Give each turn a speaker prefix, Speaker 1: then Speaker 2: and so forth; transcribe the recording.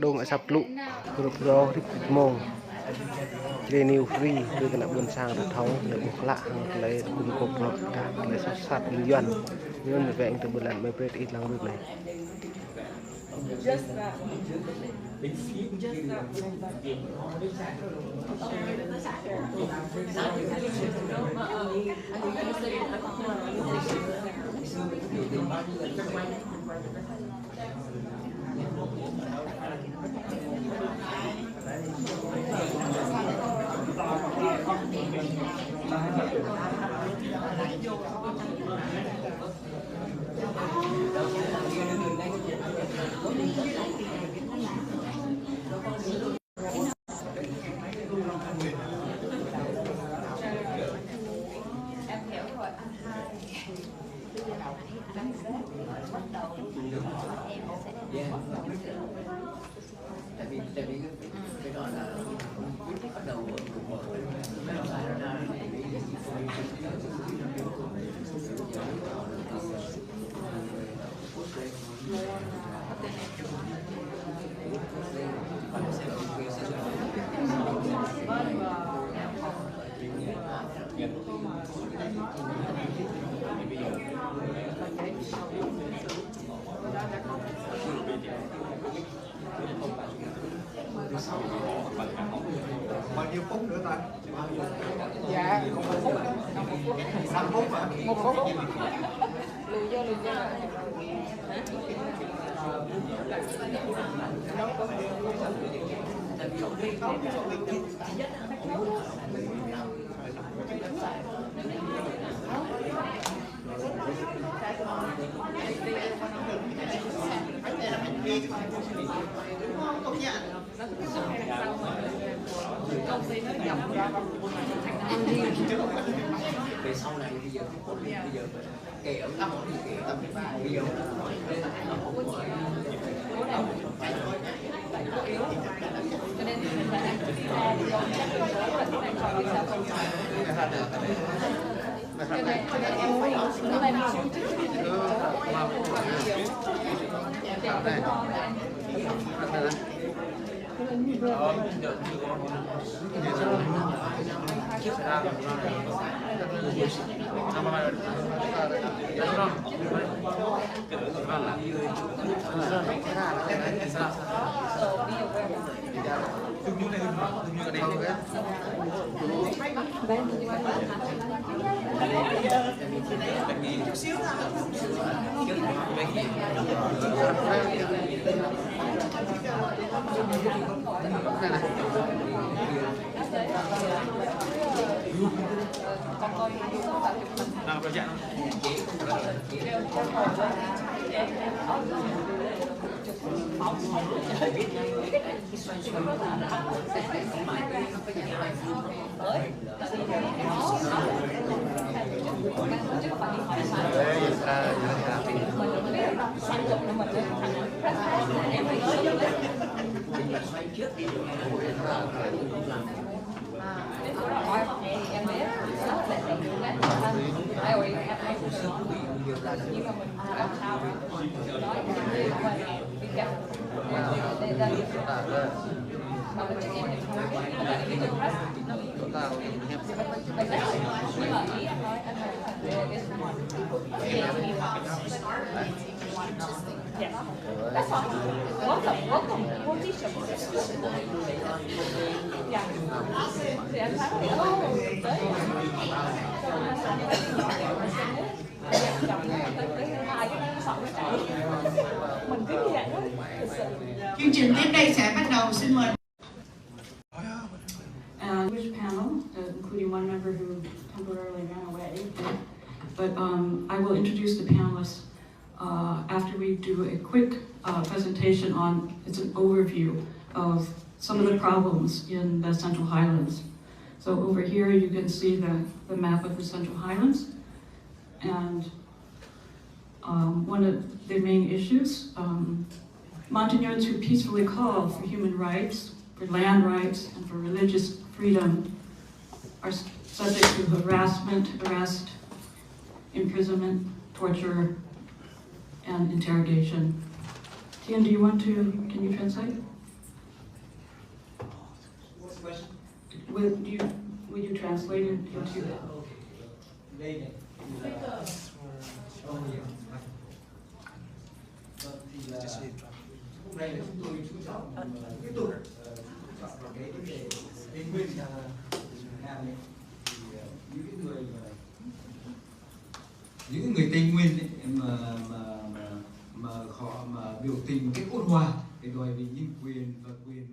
Speaker 1: dong asap lu pro thích mong Jrai new free đưa cái nắp buôn sang được thấu để buộc lạ lấy cùng cột lọt cả lấy sát sát linh doan nhưng về anh từ buôn lần mới biết ít lắm việc này.
Speaker 2: Tại vì cái đó là quyết định bắt đầu của
Speaker 3: bao nhiêu phút nữa ta?
Speaker 4: Dạ,
Speaker 3: 5 phút hả?
Speaker 4: 1 phút. Lùi vô.
Speaker 2: về sau này bây giờ kể ở tâm thì kể tâm bây giờ
Speaker 4: Cho nên thì mình phải ăn chút ra để cho chắc được số là cái này còn đi sao không. Cho nên em phải nó lên một chút còn nhiều để con ngon là ăn.
Speaker 3: Nào có dạng
Speaker 4: Em biết nhưng mà mình làm sao nói đi gặp để ra được mà mình cho em thì không biết là cái chương press nhưng mà ý anh nói yeah, that's all. Welcome. We'll teach them. Yeah. Thì anh thấy là tới mình cứ như vậy đó.
Speaker 5: Chương trình tiếp đây sẽ bắt đầu, xin mời.
Speaker 6: Which panel, including one member who temporarily ran away, but I will introduce the panelists after we do a quick presentation on, it's an overview of some of the problems in the Central Highlands. So over here you can see the map of the Central Highlands, and one of the main issues, Montagnards who peacefully call for human rights, for land rights, and for religious freedom are subject to harassment, arrest, imprisonment, torture, and interrogation. Tian, do you want to, can you translate?
Speaker 2: the question?
Speaker 6: Will you translate it into
Speaker 2: Hôm nay là chúng tôi chú trọng tiếp tục chọn vào cái vấn đề Tây Nguyên Việt Nam ấy, thì những cái người Tây Nguyên ấy, mà họ mà biểu tình một cách ôn hòa để đòi về nhân quyền và quyền